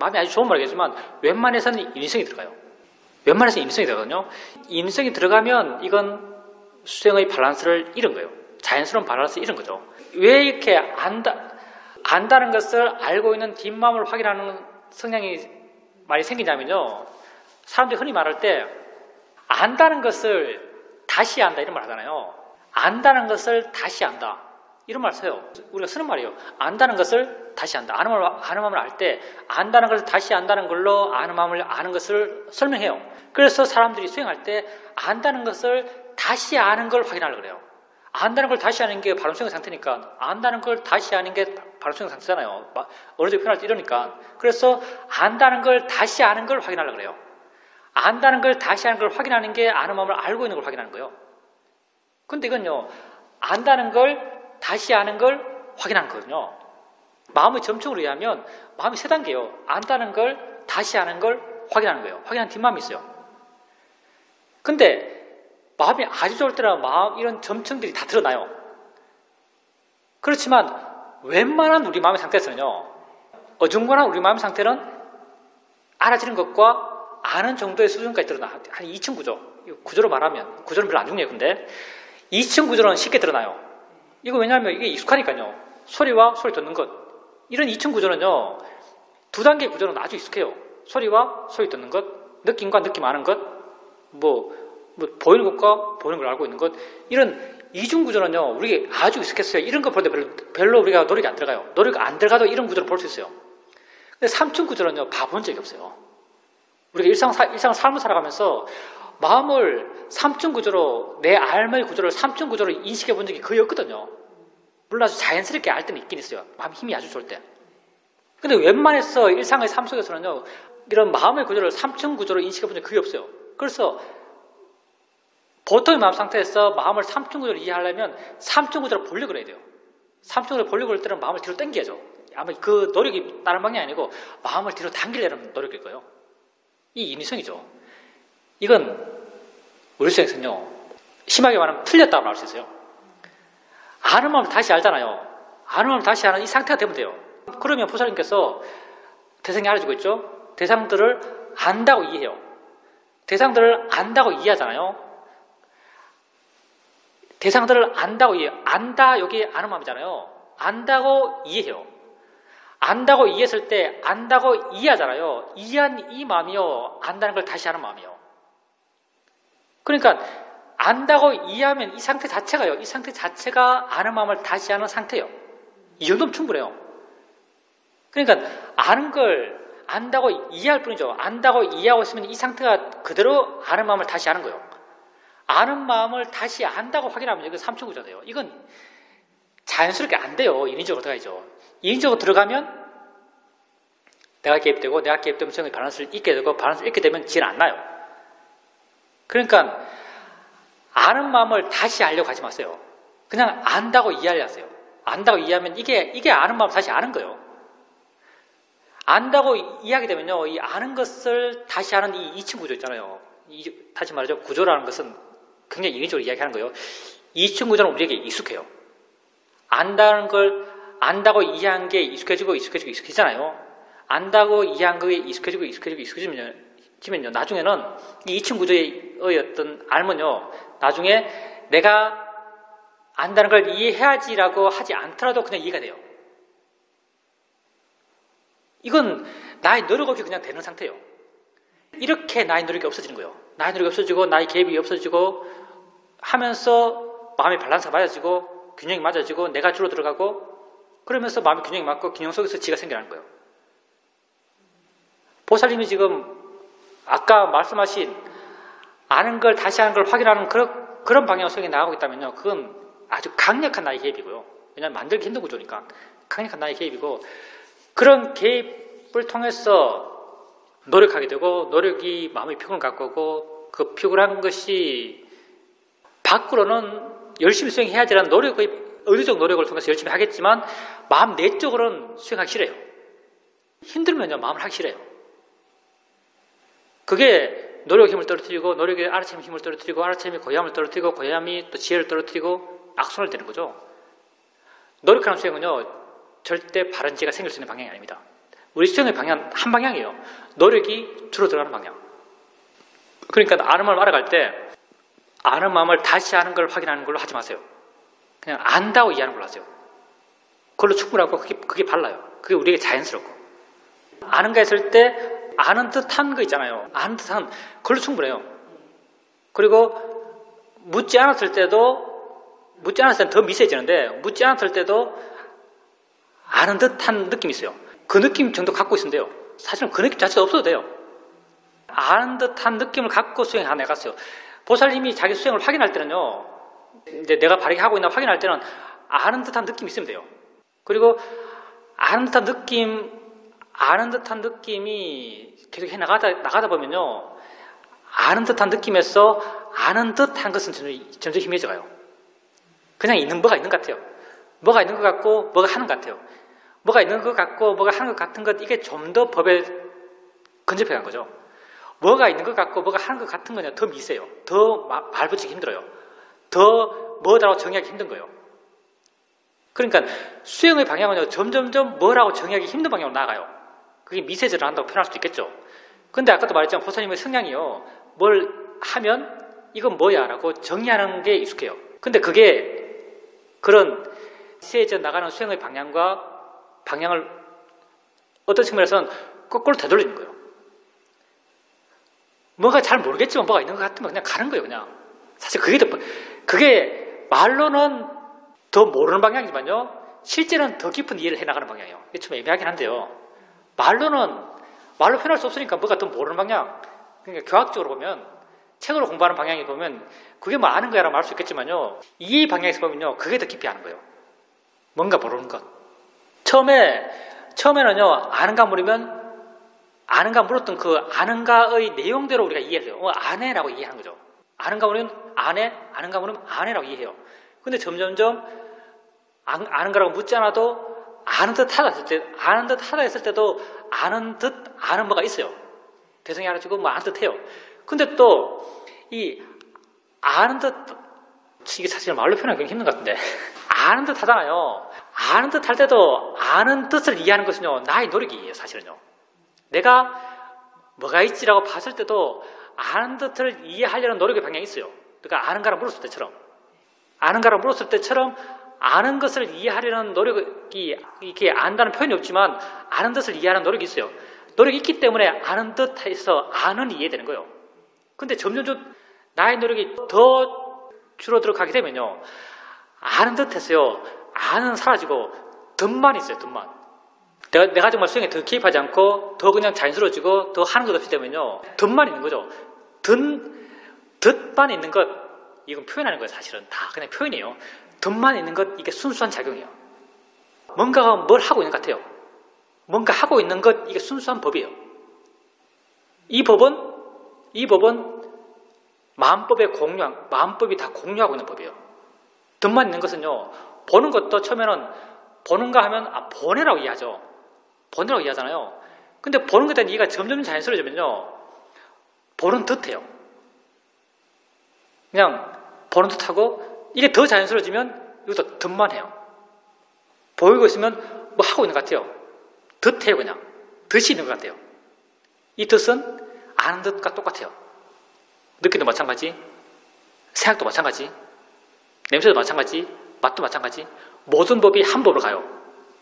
마음이 아주 좋은 말이겠지만 웬만해서는 인성이 들어가요. 웬만해서는 인성이 들어가거든요. 인성이 들어가면 이건 수행의 밸런스를 잃은 거예요. 자연스러운 밸런스를 잃은 거죠. 왜 이렇게 안다는 것을 알고 있는 뒷마음을 확인하는 성향이 많이 생기냐면요, 사람들이 흔히 말할 때 안다는 것을 다시 안다 이런 말 하잖아요. 안다는 것을 다시 안다 이런 말 써요. 우리가 쓰는 말이에요. 안다는 것을 다시 안다. 아는 마음을 알 때 안다는 것을 다시 안다는 걸로 아는 마음을 아는 것을 설명해요. 그래서 사람들이 수행할 때 안다는 것을 다시 아는 걸 확인하려고 그래요. 안다는 걸 다시 아는 게 바로 수행 상태니까, 안다는 걸 다시 아는 게 바로 수행 상태잖아요. 어느 정도 표현할 때 이러니까. 그래서 안다는 걸 다시 아는 걸 확인하려고 그래요. 안다는 걸 다시 아는 걸 확인하는 게 아는 마음을 알고 있는 걸 확인하는 거예요. 근데 이건요, 안다는 걸 다시 아는 걸 확인하는 거거든요. 마음의 점층으로 의하면 마음이 세 단계예요. 안다는 걸 다시 아는 걸 확인하는 거예요. 확인하는 뒷마음이 있어요. 근데 마음이 아주 좋을 때는 이런 점층들이 다 드러나요. 그렇지만 웬만한 우리 마음의 상태에서는요, 어중간한 우리 마음의 상태는 알아지는 것과 아는 정도의 수준까지 드러나. 한 2층 구조. 구조로 말하면, 구조는 별로 안 중요해요. 근데 2층 구조는 쉽게 드러나요. 이거 왜냐하면 이게 익숙하니까요. 소리와 소리 듣는 것. 이런 2층 구조는요, 2단계 구조는 아주 익숙해요. 소리와 소리 듣는 것, 느낌과 느낌 아는 것, 보이는 것과 보이는 걸 알고 있는 것, 이런 이중구조는요, 우리 아주 익숙했어요. 이런 거 볼 때 별로 우리가 노력이 안 들어가요. 노력 안 들어가도 이런 구조를 볼 수 있어요. 근데 삼중구조는요, 봐본 적이 없어요. 우리가 일상을 삶을 살아가면서 마음을 삼중구조로, 내 삶의 구조를 삼중구조로 인식해 본 적이 거의 없거든요. 물론 아주 자연스럽게 알 때는 있긴 있어요. 마음 힘이 아주 좋을 때. 근데 웬만해서 일상의 삶 속에서는요, 이런 마음의 구조를 삼중구조로 인식해 본 적이 거의 없어요. 그래서 보통의 마음 상태에서 마음을 삼중구조로 이해하려면 삼중구조로 보려고 그래야 돼요. 삼중구조로 보려고 할 때는 마음을 뒤로 당겨야죠. 아마 그 노력이 다른 방향이 아니고 마음을 뒤로 당기려는 노력일 거예요. 이 인위성이죠. 이건 우리 수행에서는요, 심하게 말하면 틀렸다고 말할 수 있어요. 아는 마음을 다시 알잖아요. 아는 마음을 다시 아는 이 상태가 되면 돼요. 그러면 보살님께서 대상이 알아주고 있죠. 대상들을 안다고 이해해요. 대상들을 안다고 이해하잖아요. 대상들을 안다고 이해해요. 안다, 여기 아는 마음이잖아요. 안다고 이해해요. 안다고 이해했을 때 안다고 이해하잖아요. 이해한 이 마음이요, 안다는 걸 다시 아는 마음이요. 그러니까 안다고 이해하면 이 상태 자체가요, 이 상태 자체가 아는 마음을 다시 아는 상태예요. 이 정도면 충분해요. 그러니까 아는 걸 안다고 이해할 뿐이죠. 안다고 이해하고 있으면 이 상태가 그대로 아는 마음을 다시 아는 거예요. 아는 마음을 다시 안다고 확인하면 이건 삼중구조예요. 이건 자연스럽게 안 돼요. 인위적으로 들어가야죠. 인위적으로 들어가면 내가 개입되고, 내가 개입되면 수행의 밸런스를 잊게 되고, 밸런스를 잃게 되면 질 안 나요. 그러니까 아는 마음을 다시 알려고 하지 마세요. 그냥 안다고 이해하려 하세요. 안다고 이해하면 이게 아는 마음을 다시 아는 거예요. 안다고 이해하게 되면요, 이 아는 것을 다시 아는 이 이층 구조 있잖아요. 다시 말하죠, 구조라는 것은 굉장히 인위적으로 이야기하는 거예요. 이층 구조는 우리에게 익숙해요. 안다는 걸, 안다고 이해한 게 익숙해지잖아요. 안다고 이해한 거에 익숙해지면요, 나중에는 이 이층 구조의 어떤 알면요, 나중에 내가 안다는 걸 이해해야지라고 하지 않더라도 그냥 이해가 돼요. 이건 나의 노력 없이 그냥 되는 상태예요. 이렇게 나의 노력이 없어지는 거예요. 나의 노력이 없어지고, 나의 개입이 없어지고 하면서 마음의 밸런스가 맞아지고, 균형이 맞아지고, 내가 주로 들어가고, 그러면서 마음의 균형이 맞고, 균형 속에서 지가 생겨나는 거예요. 보살님이 지금 아까 말씀하신 아는 걸 다시 아는 걸 확인하는 그런 방향으로 수행이 나가고 있다면요, 그건 아주 강력한 나의 개입이고요. 왜냐하면 만들기 힘든 구조니까 강력한 나의 개입이고, 그런 개입을 통해서 노력하게 되고, 노력이 마음의 피곤을 갖고 오고, 그 피곤한 것이 밖으로는 열심히 수행해야지라는 노력의 의도적 노력을 통해서 열심히 하겠지만 마음 내적으로는 수행하기 싫어요. 힘들면요, 마음을 하기 싫어요. 그게 노력의 힘을 떨어뜨리고, 노력의 알아차림 힘을 떨어뜨리고, 알아차림이 고야함을 떨어뜨리고, 고야함이 또 지혜를 떨어뜨리고 악순환을 되는 거죠. 노력하는 수행은요, 절대 바른 지혜가 생길 수 있는 방향이 아닙니다. 우리 수행의 방향은 한 방향이에요. 노력이 주로 들어가는 방향. 그러니까 아는 마음을 알아갈 때 아는 마음을 다시 아는 걸 확인하는 걸로 하지 마세요. 그냥 안다고 이해하는 걸로 하세요. 그걸로 충분하고 그게 발라요. 그게 우리에게 자연스럽고. 아는가 했을 때 아는 듯한 거 있잖아요. 아는 듯한, 그걸로 충분해요. 그리고 묻지 않았을 때는 더 미세해지는데, 묻지 않았을 때도 아는 듯한 느낌이 있어요. 그 느낌 정도 갖고 있으면 돼요. 사실은 그 느낌 자체가 없어도 돼요. 아는 듯한 느낌을 갖고 수행해갔어요. 보살님이 자기 수행을 확인할 때는요, 이제 내가 바르게 하고 있나 확인할 때는 아는 듯한 느낌이 있으면 돼요. 그리고 아는 듯한 느낌이 계속 나가다 보면요, 아는 듯한 느낌에서 아는 듯한 것은 점점 희미해져가요. 그냥 뭐가 있는 것 같아요. 뭐가 있는 것 같고 뭐가 하는 것 같아요. 뭐가 있는 것 같고 뭐가 하는 것 같은 것, 이게 좀 더 법에 근접해 간 거죠. 뭐가 있는 것 같고 뭐가 하는 것 같은 거냐 더 미세요. 더 말 붙이기 힘들어요. 더 뭐라고 정의하기 힘든 거예요. 그러니까 수행의 방향은요, 점점점 뭐라고 정의하기 힘든 방향으로 나아가요. 그게 미세제를 한다고 표현할 수도 있겠죠. 근데 아까도 말했지만 보살님의 성향이요, 뭘 하면 이건 뭐야 라고 정의하는 게 익숙해요. 근데 그게 그런 미세제 나가는 수행의 방향을 어떤 측면에서는 거꾸로 되돌리는 거예요. 뭐가 잘 모르겠지만 뭐가 있는 것 같으면 그냥 가는 거예요. 그냥 사실 그게 말로는 더 모르는 방향이지만요. 실제는 더 깊은 이해를 해나가는 방향이에요. 이게 좀 애매하긴 한데요. 말로 표현할 수 없으니까 뭐가 더 모르는 방향. 그러니까 교학적으로 보면, 책으로 공부하는 방향에 보면 그게 뭐 아는 거야라고 말할 수 있겠지만요. 이해 방향에서 보면요. 그게 더 깊이 아는 거예요. 뭔가 모르는 것. 처음에는요. 아는가 물으면 아는가 물었던 그 아는가의 내용대로 우리가 이해해요. 아네라고 이해하는 거죠. 아는가 물으면 아네, 아는가 물으면 아네라고 이해해요. 근데 점점점 아는가라고 묻지 않아도 아는 듯 하다 했을 때도 아는 듯 아는 뭐가 있어요. 대성이 알아주고 뭐 아는 듯 해요. 근데 또 이 아는 듯, 이게 사실 말로 표현하기 힘든 것 같은데 아는 듯 하잖아요. 아는 듯 할 때도 아는 뜻을 이해하는 것은요. 나의 노력이에요. 사실은요. 내가 뭐가 있지라고 봤을 때도 아는 듯을 이해하려는 노력의 방향이 있어요. 그러니까 아는가라고 물었을 때처럼 아는 것을 이해하려는 노력이, 이렇게 안다는 표현이 없지만 아는 뜻을 이해하는 노력이 있어요. 노력이 있기 때문에 아는 듯해서 아는 이해되는 거예요. 근데 점점 나의 노력이 더 줄어들어 가게 되면요. 아는 듯해서요. 아는 사라지고 듯만 있어요. 듯만. 내가 정말 수행에 더 개입하지 않고 더 그냥 자연스러워지고 더 하는 것 없이 되면요. 듯만 있는 거죠. 듯만 있는 것, 이건 표현하는 거예요. 사실은 다 그냥 표현이에요. 듯만 있는 것, 이게 순수한 작용이에요. 뭔가가 뭘 하고 있는 것 같아요. 뭔가 하고 있는 것, 이게 순수한 법이에요. 이 법은 마음법이 다 공유하고 있는 법이에요. 듯만 있는 것은요, 보는 것도 처음에는 보는가 하면, 보내라고 이해하죠. 보내라고 이해하잖아요. 근데 보는 것에 대한 이해가 점점 자연스러워지면요, 보는 듯해요. 그냥 보는 듯하고, 이게 더 자연스러워지면 이것도 듯만 해요. 보이고 있으면 뭐 하고 있는 것 같아요. 듯해요, 그냥. 듯이 있는 것 같아요. 이 듯은 아는 듯과 똑같아요. 느낌도 마찬가지, 생각도 마찬가지, 냄새도 마찬가지, 맛도 마찬가지, 모든 법이 한 법으로 가요.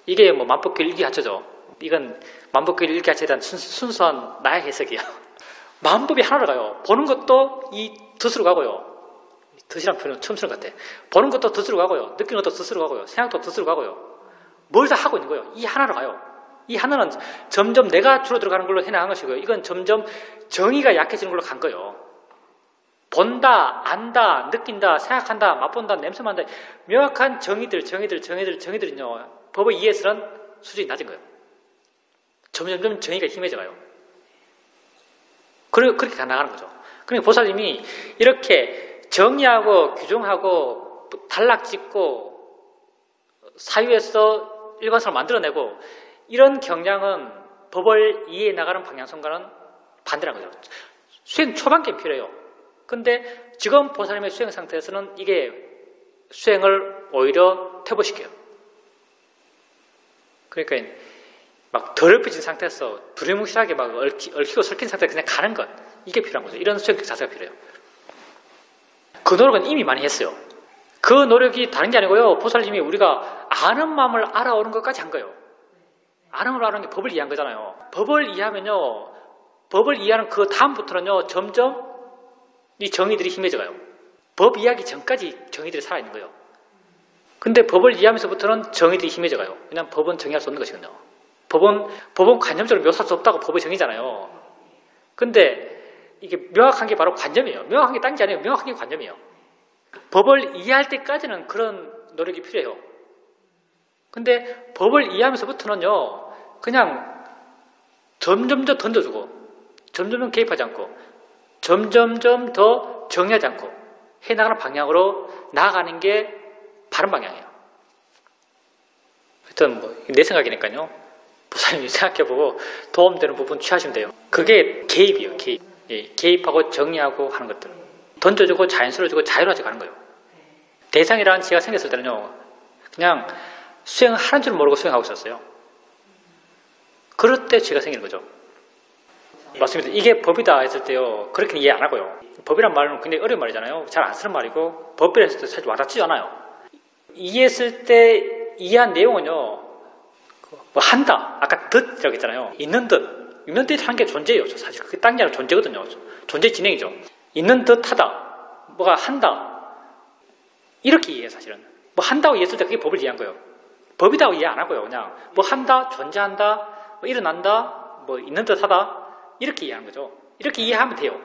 이게 뭐 만법길 일기하처죠. 이건 만법길 일기하처에 대한 순수한 나의 해석이에요. 만법이 하나로 가요. 보는 것도 이 듯으로 가고요. 듯이란 표현은 처음 쓰는 것 같아. 보는 것도 듯으로 가고요. 느끼는 것도 듯으로 가고요. 생각도 듯으로 가고요. 뭘 다 하고 있는 거예요. 이 하나로 가요. 이 하나는 점점 내가 줄어들어가는 걸로 해나간 것이고요. 이건 점점 정의가 약해지는 걸로 간 거예요. 본다, 안다, 느낀다, 생각한다, 맛본다, 냄새 맡는다. 명확한 정의들은요. 법의 이해에서는 수준이 낮은 거예요. 점점 정의가 심해져 가요. 그렇게 가 나가는 거죠. 그러니까 보살님이 이렇게 정의하고 규정하고 단락짓고 사유에서 일관성을 만들어내고 이런 경향은 법을 이해해 나가는 방향성과는 반대라는 거죠. 수행 초반기엔 필요해요. 근데 지금 보살님의 수행 상태에서는 이게 수행을 오히려 퇴보시켜요. 그러니까 막 더럽혀진 상태에서 두리뭉실하게 막 얽히고 설킨 상태에 그냥 가는 것, 이게 필요한 거죠. 이런 수행 자세가 필요해요. 그 노력은 이미 많이 했어요. 그 노력이 다른 게 아니고요. 보살님이 우리가 아는 마음을 알아오는 것까지 한 거예요. 아는 마음을 알아오는 게 법을 이해한 거잖아요. 법을 이해하면요, 법을 이해하는 그 다음부터는요, 점점 이 정의들이 심해져 가요. 법 이해하기 전까지 정의들이 살아있는 거예요. 근데 법을 이해하면서부터는 정의들이 심해져 가요. 왜냐하면 법은 정의할 수 없는 것이거든요. 법은 관념적으로 묘사할 수 없다고 법의 정의잖아요. 근데 이게 명확한 게 바로 관념이에요. 명확한 게 딴 게 아니에요. 명확한 게 관념이에요. 법을 이해할 때까지는 그런 노력이 필요해요. 근데 법을 이해하면서부터는요, 그냥 점점 더 던져주고, 점점 개입하지 않고, 점점 더 정의하지 않고 해나가는 방향으로 나아가는 게 바른 방향이에요. 하여튼 뭐 내 생각이니까요. 보살님이 생각해보고 도움되는 부분 취하시면 돼요. 그게 개입이에요. 개입. 예, 개입하고 정의하고 하는 것들. 던져주고 자연스러워지고 자유로워져 가는 거예요. 대상이라는 지가 생겼을 때는요, 그냥 수행하는 줄 모르고 수행하고 있었어요. 그럴 때 지가 생기는 거죠. 맞습니다. 이게 법이다 했을 때요, 그렇게 이해 안 하고요. 법이란 말은 굉장히 어려운 말이잖아요. 잘 안 쓰는 말이고, 법이라 했을 때 사실 와닿지 않아요. 이해했을 때 이해한 내용은요, 뭐 한다, 아까 듯이라고 했잖아요. 있는 듯 하는 게 존재예요. 사실 그게 딴 게 아니라 존재거든요. 존재 진행이죠. 있는 듯 하다, 뭐가 한다, 이렇게 이해해요, 사실은. 뭐 한다고 이해했을 때 그게 법을 이해한 거예요. 법이라고 이해 안 하고요. 그냥 뭐 한다, 존재한다, 뭐 일어난다, 뭐 있는 듯하다 이렇게 이해하는 거죠. 이렇게 이해하면 돼요.